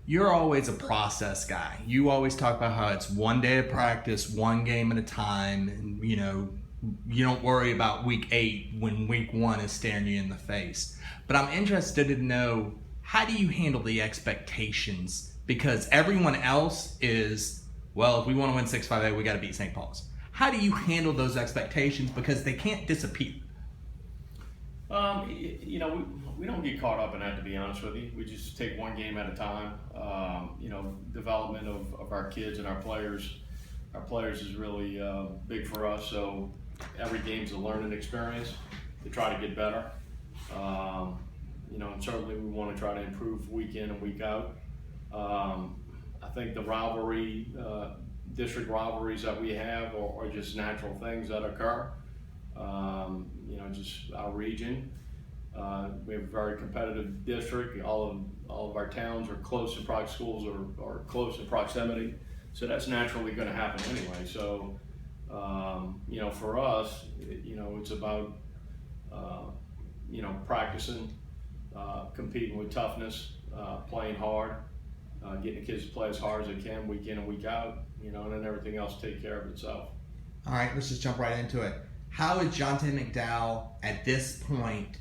You're always a process guy. You always talk about how it's one day of practice, one game at a time, and you don't worry about week 8 when week 1 is staring you in the face. But I'm interested to know, how do you handle the expectations? Because everyone else is, well, if we want to win 6-5-8, we got to beat St. Paul's. How do you handle those expectations? Because they can't disappear. We don't get caught up in that, to be honest with you. We just take one game at a time. Development of our kids and our players. Our players is really big for us, so every game's a learning experience to try to get better. And certainly we want to try to improve week in and week out. I think the district rivalries that we have are just natural things that occur. Just our region. We have a very competitive district. All of our towns are close to schools are close in proximity, so that's naturally going to happen anyway. So, for us, it's about practicing, competing with toughness, playing hard, getting the kids to play as hard as they can week in and week out, and then everything else take care of itself. All right, let's just jump right into it. How is Jonte McDowell at this point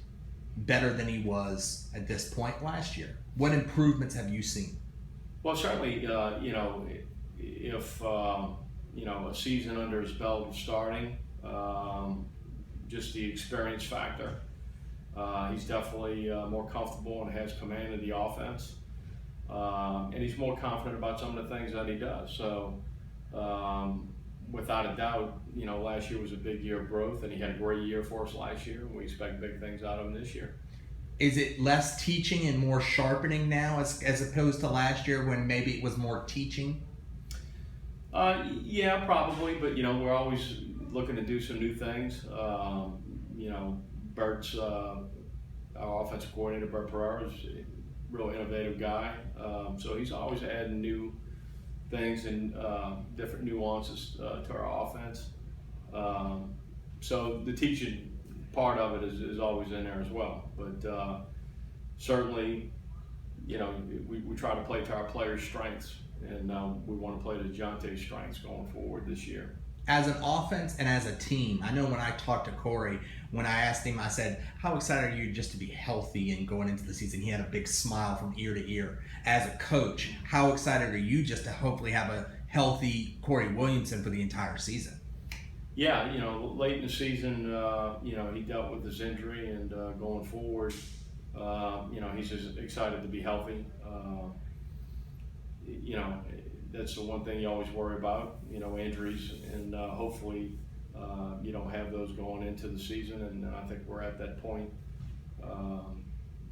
better than he was at this point last year? What improvements have you seen? Well, certainly, if a season under his belt is starting, just the experience factor. He's definitely more comfortable and has command of the offense, and he's more confident about some of the things that he does. So, without a doubt, last year was a big year of growth, and he had a great year for us last year, and we expect big things out of him this year. Is it less teaching and more sharpening now as opposed to last year when maybe it was more teaching? Yeah, probably, but we're always looking to do some new things. Bert's our offensive coordinator, Bert Pereira, is a real innovative guy, so he's always adding new things and different nuances to our offense. So the teaching part of it is always in there as well. But certainly, we try to play to our players' strengths, and we want to play to Jonte's strengths going forward this year. As an offense and as a team, I know when I talked to Corey, when I asked him, I said, how excited are you just to be healthy and going into the season? He had a big smile from ear to ear. As a coach, how excited are you just to hopefully have a healthy Corey Williamson for the entire season? Yeah, late in the season, he dealt with his injury, and going forward, he's just excited to be healthy. That's the one thing you always worry about, injuries, and hopefully you don't have those going into the season, and I think we're at that point.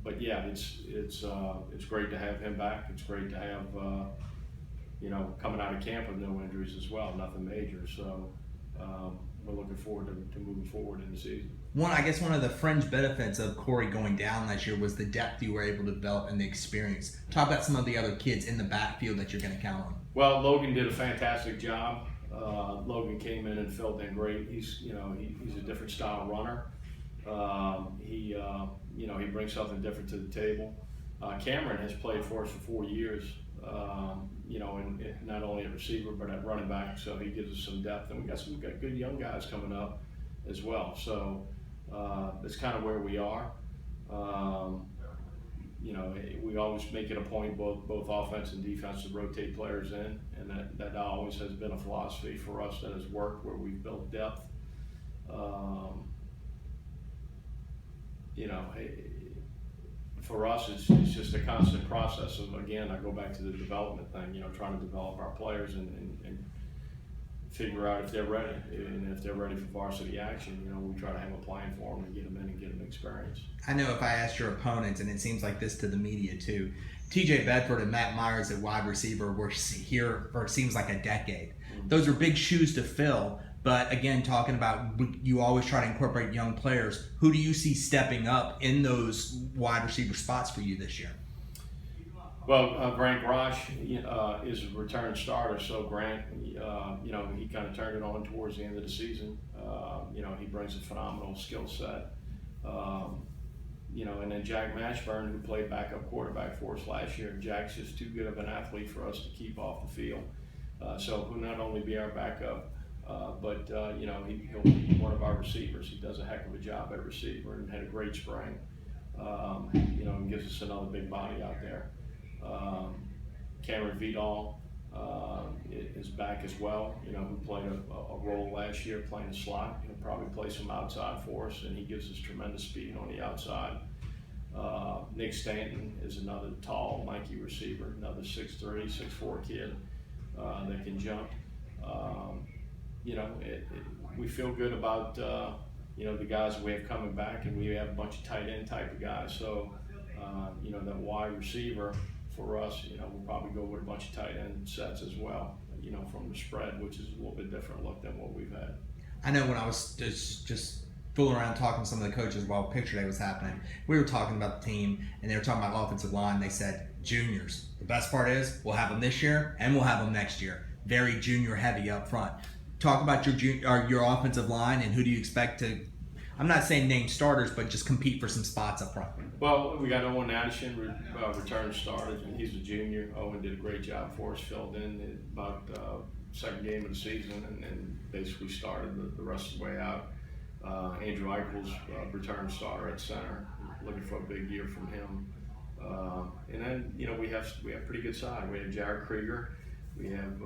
But yeah, it's great to have him back. It's great to have coming out of camp with no injuries as well, nothing major. So we're looking forward to moving forward in the season. One of the fringe benefits of Corey going down last year was the depth you were able to develop and the experience. Talk about some of the other kids in the backfield that you're going to count on. Well, Logan did a fantastic job. Logan came in and filled in great. He's a different style runner. He brings something different to the table. Cameron has played for us for 4 years. And not only at receiver but at running back, so he gives us some depth, and we got some good young guys coming up as well. So that's kind of where we are. We always make it a point, both offense and defense, to rotate players in, and that always has been a philosophy for us that has worked, where we've built depth. For us, it's just a constant process of, again, I go back to the development thing, trying to develop our players and figure out if they're ready, and if they're ready for varsity action, we try to have a plan for them and get them in and get them experience. I know if I asked your opponents, and it seems like this to the media too, TJ Bedford and Matt Myers at wide receiver were here for, it seems like, a decade. Mm-hmm. Those are big shoes to fill. But again, talking about, you always try to incorporate young players. Who do you see stepping up in those wide receiver spots for you this year? Well, Grant Grosh is a return starter. So Grant, he kind of turned it on towards the end of the season. He brings a phenomenal skill set. and then Jack Mashburn, who played backup quarterback for us last year. Jack's just too good of an athlete for us to keep off the field. So he'll not only be our backup, but he'll be one of our receivers. He does a heck of a job at receiver and had a great spring. And gives us another big body out there. Cameron Vidal is back as well, who played a role last year playing the slot. He'll probably play some outside for us, and he gives us tremendous speed on the outside. Nick Stanton is another tall, lanky receiver, another 6'3", 6'4" kid that can jump. We feel good about the guys that we have coming back, and we have a bunch of tight end type of guys. So that wide receiver for us, we'll probably go with a bunch of tight end sets as well, from the spread, which is a little bit different look than what we've had. I know when I was just fooling around talking to some of the coaches while picture day was happening, we were talking about the team, and they were talking about offensive line. They said juniors. The best part is we'll have them this year and we'll have them next year. Very junior heavy up front. Talk about your offensive line, and who do you expect to, I'm not saying name starters, but just compete for some spots up front. Well, we got Owen Addison, return starter. He's a junior. Owen did a great job for us, filled in about second game of the season, and basically started the rest of the way out. Andrew Eichel's return starter at center. Looking for a big year from him. And then we have pretty good side. We have Jared Krieger, we have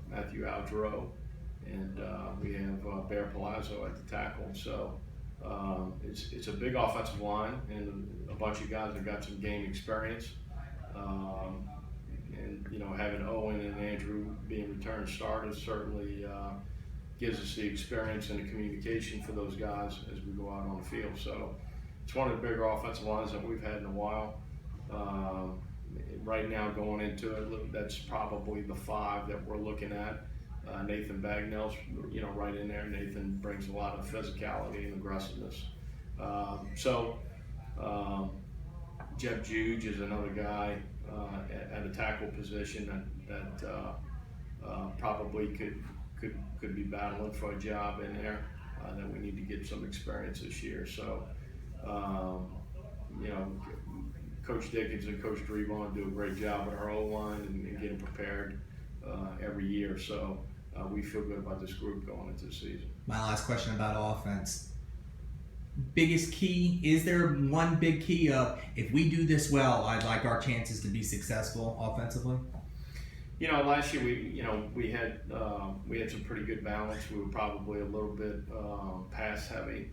Matthew Aldro, and we have Bear Palazzo at the tackle. So it's a big offensive line and a bunch of guys that got some game experience. And having Owen and Andrew being return starters certainly gives us the experience and the communication for those guys as we go out on the field. So it's one of the bigger offensive lines that we've had in a while. Right now, going into it, that's probably the five that we're looking at. Nathan Bagnell's, right in there. Nathan brings a lot of physicality and aggressiveness. Jeff Juge is another guy at a tackle position that probably could be battling for a job in there. That we need to get some experience this year. So, Coach Dickens and Coach Drevon do a great job with our O-line and getting prepared every year. So we feel good about this group going into the season. My last question about offense. Biggest key, is there one big key of, if we do this well, I'd like our chances to be successful offensively? Last year we had some pretty good balance. We were probably a little bit pass heavy,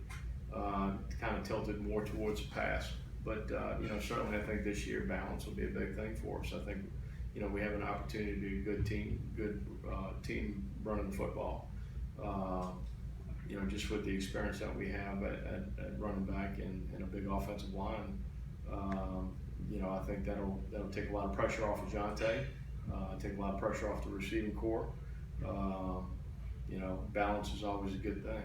kind of tilted more towards the pass. But certainly I think this year balance will be a big thing for us. I think we have an opportunity to be a good team running the football. Just with the experience that we have at running back and a big offensive line, I think that'll take a lot of pressure off of Jonte, take a lot of pressure off the receiving core. Balance is always a good thing.